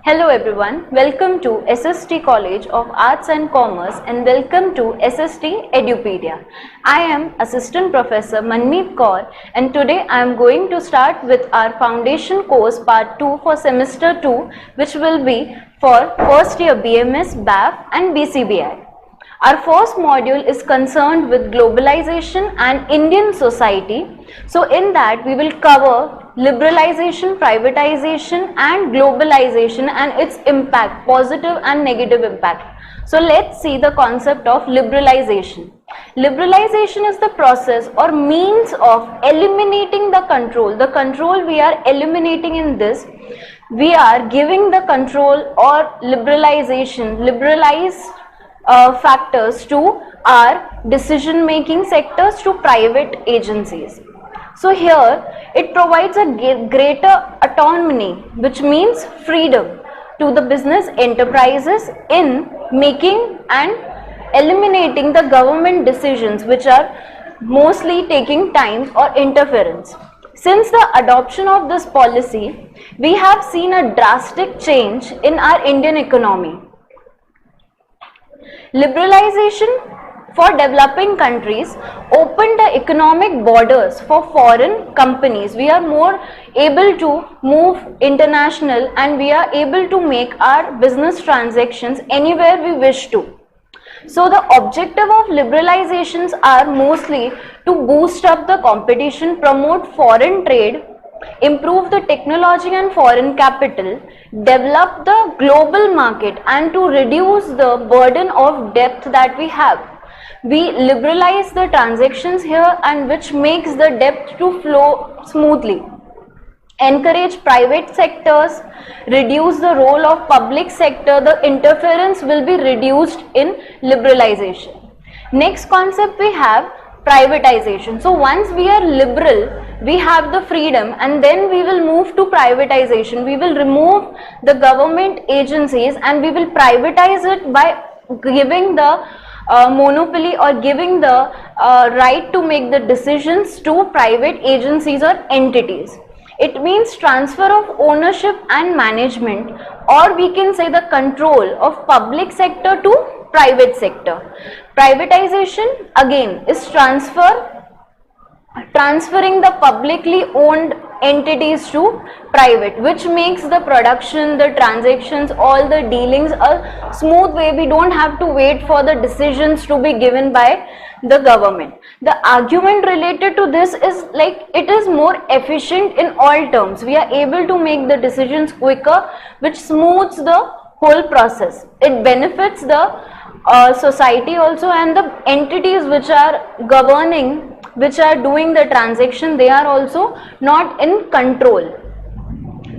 Hello everyone, welcome to SST College of Arts and Commerce and welcome to SST Edupedia. I am Assistant Professor Manmeet Kaur and today I am going to start with our foundation course part 2 for semester 2, which will be for first year BMS, BAF and BCBI. Our first module is concerned with globalization and Indian society. So in that we will cover liberalization, privatization and globalization and its impact, positive and negative impact. So let's see the concept of liberalization. Liberalization is the process or means of eliminating the control. The control we are eliminating in this, we are giving the control or liberalized factors to our decision making sectors to private agencies. So here it provides a greater autonomy, which means freedom to the business enterprises in making and eliminating the government decisions which are mostly taking time or interference. Since the adoption of this policy, we have seen a drastic change in our Indian economy. Liberalization for developing countries opened the economic borders for foreign companies. We are more able to move international and we are able to make our business transactions anywhere we wish to. So the objective of liberalizations are mostly to boost up the competition, promote foreign trade, improve the technology and foreign capital, develop the global market and to reduce the burden of debt that we have. We liberalize the transactions here and which makes the debt to flow smoothly. Encourage private sectors, reduce the role of public sector, the interference will be reduced in liberalization. Next concept we have privatization. So once we are liberal, we have the freedom and then we will move to privatization. We will remove the government agencies and we will privatize it by giving the monopoly or giving the right to make the decisions to private agencies or entities. It means transfer of ownership and management, or we can say the control of public sector to private sector. Privatization again is transferring the publicly owned entities to private, which makes the production, the transactions, all the dealings a smooth way. We don't have to wait for the decisions to be given by the government. The argument related to this is like it is more efficient in all terms. We are able to make the decisions quicker, which smooths the whole process. It benefits the society also, and the entities which are governing, which are doing the transaction, they are also not in control.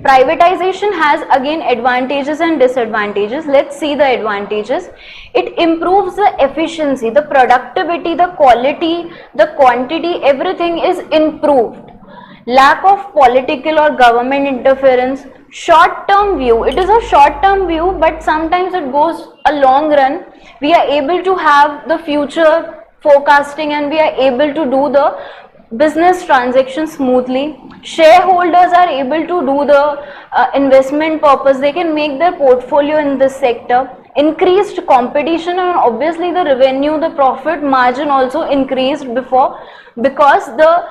Privatization has again advantages and disadvantages. Let's see the advantages. It improves the efficiency, the productivity, the quality, the quantity, everything is improved. Lack of political or government interference. Short-term view, it is a short-term view, but sometimes it goes a long run. We are able to have the future forecasting and we are able to do the business transactions smoothly. Shareholders are able to do the investment purpose. They can make their portfolio in this sector. Increased competition and obviously the revenue, the profit margin also increased because the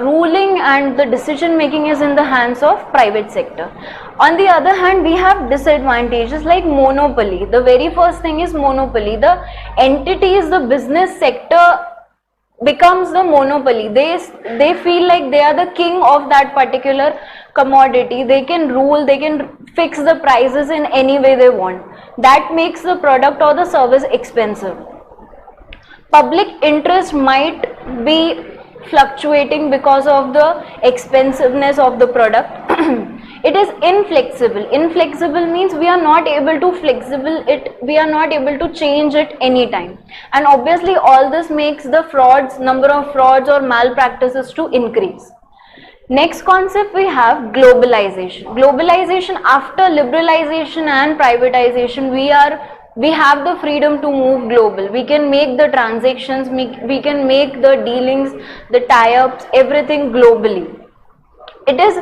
ruling and the decision making is in the hands of private sector. On the other hand, we have disadvantages like monopoly. The very first thing is monopoly. The entities, the business sector becomes the monopoly. They feel like they are the king of that particular commodity. They can rule, they can fix the prices in any way they want. That makes the product or the service expensive. Public interest might be fluctuating because of the expensiveness of the product. It is inflexible. Inflexible means we are not able to we are not able to change it anytime, and obviously all this makes the number of frauds or malpractices to increase. Next concept we have globalization. Globalization after liberalization and privatization, we have the freedom to move global. We can make the transactions, we can make the dealings, the tie-ups, everything globally. It is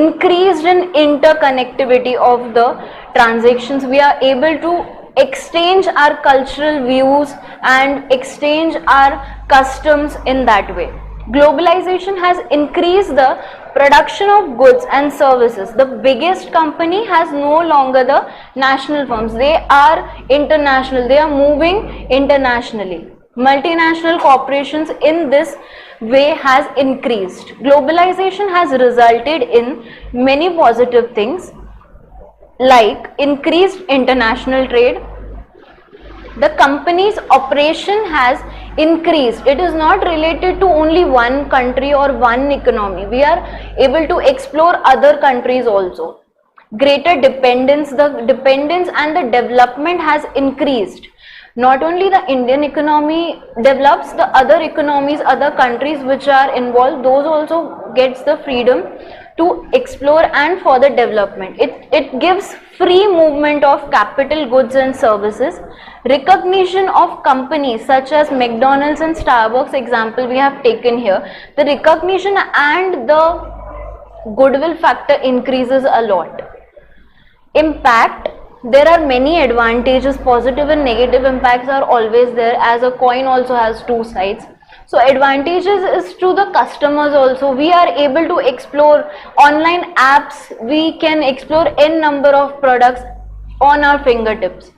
increased in interconnectivity of the transactions. We are able to exchange our cultural views and exchange our customs in that way. Globalization has increased the production of goods and services. The biggest company has no longer the national firms. They are international. They are moving internationally. Multinational corporations in this way has increased. Globalization has resulted in many positive things like increased international trade. The company's operation has increased. It is not related to only one country or one economy. We are able to explore other countries also. Greater dependence, the dependence and the development has increased. Not only the Indian economy develops, the other economies, other countries which are involved, those also gets the freedom to explore and further development. It gives free movement of capital, goods and services. Recognition of companies such as McDonald's and Starbucks example we have taken here. The recognition and the goodwill factor increases a lot. Impact, there are many advantages. Positive and negative impacts are always there, as a coin also has two sides. So advantages is to the customers also. We are able to explore online apps. We can explore n number of products on our fingertips,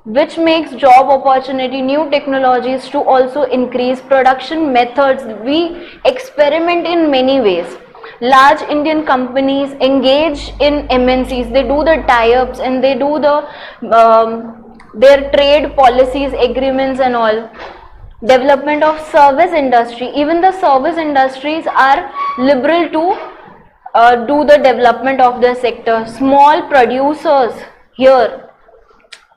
which makes job opportunity, new technologies to also increase. Production methods, we experiment in many ways. Large Indian companies engage in MNCs. They do the tie-ups and they do the their trade policies, agreements and all. Development of service industry. Even the service industries are liberal to do the development of their sector. Small producers, here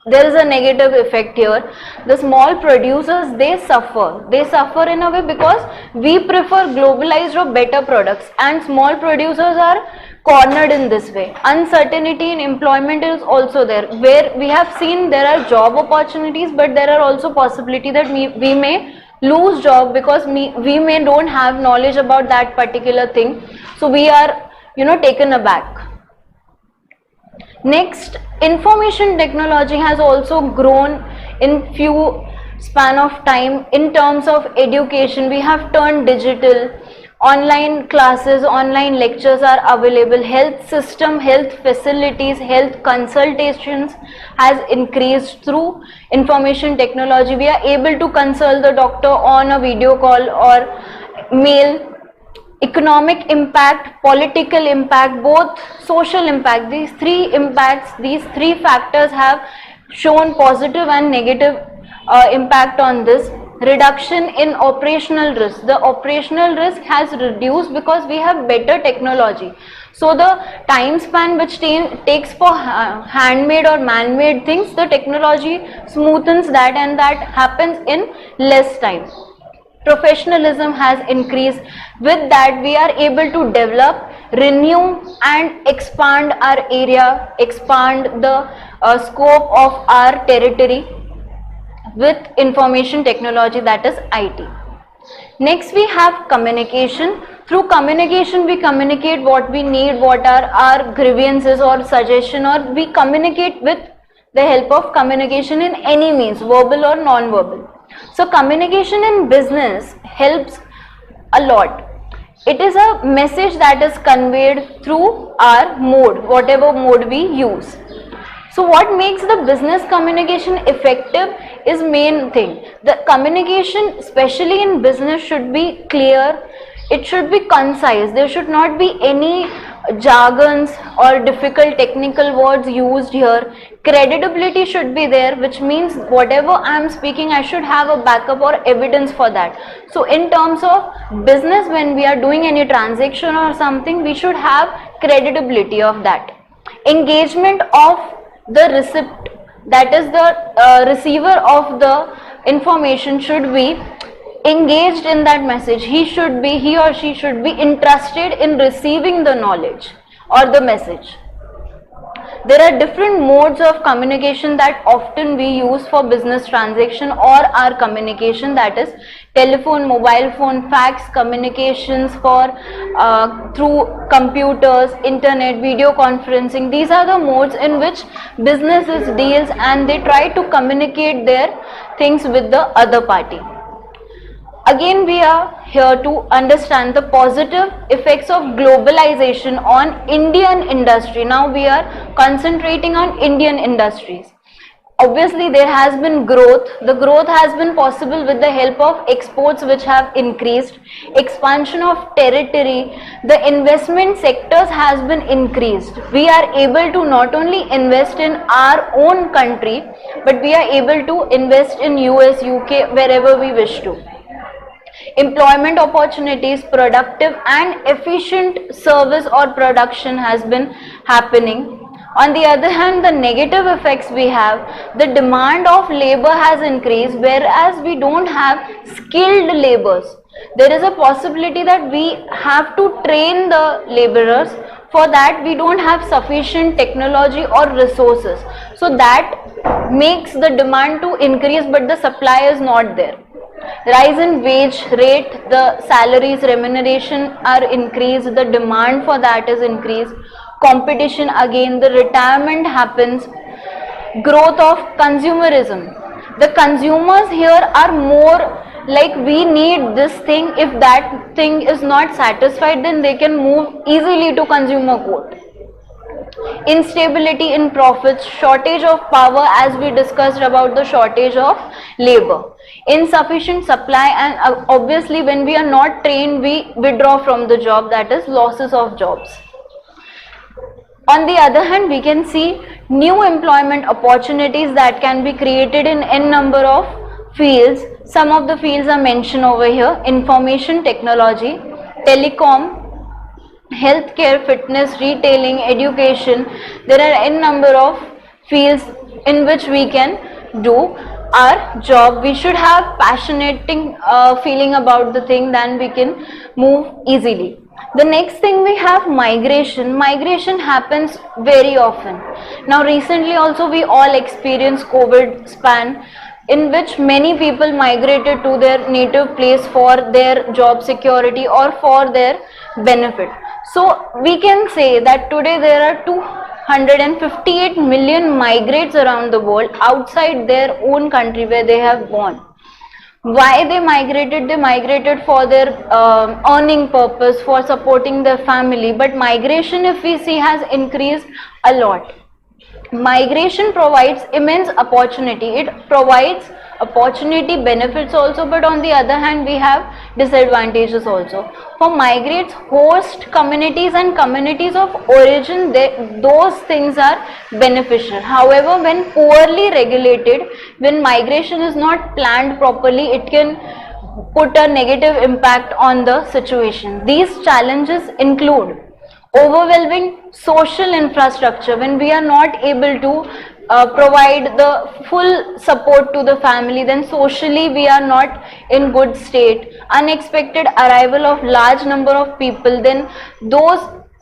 there is a negative effect here. The small producers, they suffer in a way because we prefer globalized or better products, and small producers are cornered in this way. Uncertainty in employment is also there, where we have seen there are job opportunities, but there are also possibility that we may lose job because we may don't have knowledge about that particular thing, so we are taken aback. Next, information technology has also grown in few span of time. In terms of education, we have turned digital. Online classes, online lectures are available. Health system, health facilities, health consultations has increased through information technology. We are able to consult the doctor on a video call or mail. Economic impact, political impact, both social impact, these three impacts, these three factors have shown positive and negative impact on this. Reduction in operational risk. The operational risk has reduced because we have better technology. So the time span which takes for handmade or man-made things, the technology smoothens that, and that happens in less time. Professionalism has increased. With that, we are able to develop, renew and expand our area, expand the scope of our territory with information technology, that is IT. Next, we have communication. Through communication, we communicate what we need, what are our grievances or suggestion, or we communicate with the help of communication in any means, verbal or non-verbal. So communication in business helps a lot. It is a message that is conveyed through our mode, whatever mode we use. So what makes the business communication effective is main thing. The communication, especially in business, should be clear. It should be concise. There should not be any jargons or difficult technical words used here. Credibility should be there, which means whatever I am speaking, I should have a backup or evidence for that. So in terms of business, when we are doing any transaction or something, we should have credibility of that. Engagement of the recipient, that is the receiver of the information, should be engaged in that message. He or she should be interested in receiving the knowledge or the message. There are different modes of communication that often we use for business transaction or our communication, that is telephone, mobile phone, fax, communications for through computers, internet, video conferencing. These are the modes in which businesses deals, and they try to communicate their things with the other party. Again, we are here to understand the positive effects of globalization on Indian industry. Now we are concentrating on Indian industries. Obviously, there has been growth. The growth has been possible with the help of exports, which have increased, expansion of territory. The investment sectors has been increased. We are able to not only invest in our own country, but we are able to invest in US, UK, wherever we wish to. Employment opportunities, productive and efficient service or production has been happening. On the other hand, the negative effects we have, the demand of labor has increased, whereas we don't have skilled laborers. There is a possibility that we have to train the laborers. For that, we don't have sufficient technology or resources. So that makes the demand to increase, but the supply is not there. Rise in wage rate, the salaries, remuneration are increased, the demand for that is increased. Competition, again, the retirement happens. Growth of consumerism. The consumers here are more like, we need this thing. If that thing is not satisfied, then they can move easily to consumer court. Instability in profits, shortage of power, as we discussed about the shortage of labor, insufficient supply, and obviously when we are not trained, we withdraw from the job, that is losses of jobs. On the other hand, we can see new employment opportunities that can be created in n number of fields. Some of the fields are mentioned over here: information technology, telecom, healthcare, fitness, retailing, education. There are n number of fields in which we can do our job. We should have passionate feeling about the thing, then we can move easily. The next thing we have migration. Migration happens very often. Now recently also we all experienced COVID span, in which many people migrated to their native place for their job security or for their benefit. So we can say that today there are 258 million migrants around the world outside their own country where they have born. Why they migrated? They migrated for their earning purpose, for supporting their family. But migration, if we see, has increased a lot. Migration provides immense opportunity. It provides opportunity, benefits also, but on the other hand we have disadvantages also. For migrants, host communities and communities of origin, those things are beneficial. However, when poorly regulated, when migration is not planned properly, it can put a negative impact on the situation. These challenges include overwhelming social infrastructure. When we are not able to provide the full support to the family, then socially we are not in good state. Unexpected arrival of large number of people, then those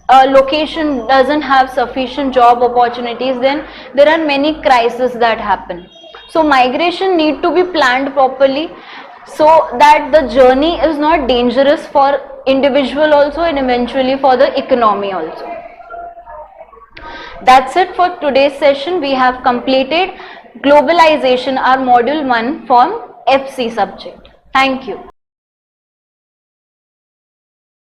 location doesn't have sufficient job opportunities, then there are many crises that happen. So migration need to be planned properly, so that the journey is not dangerous for individual also, and eventually for the economy also. That's it for today's session. We have completed globalization, our module 1 from FC subject. Thank you.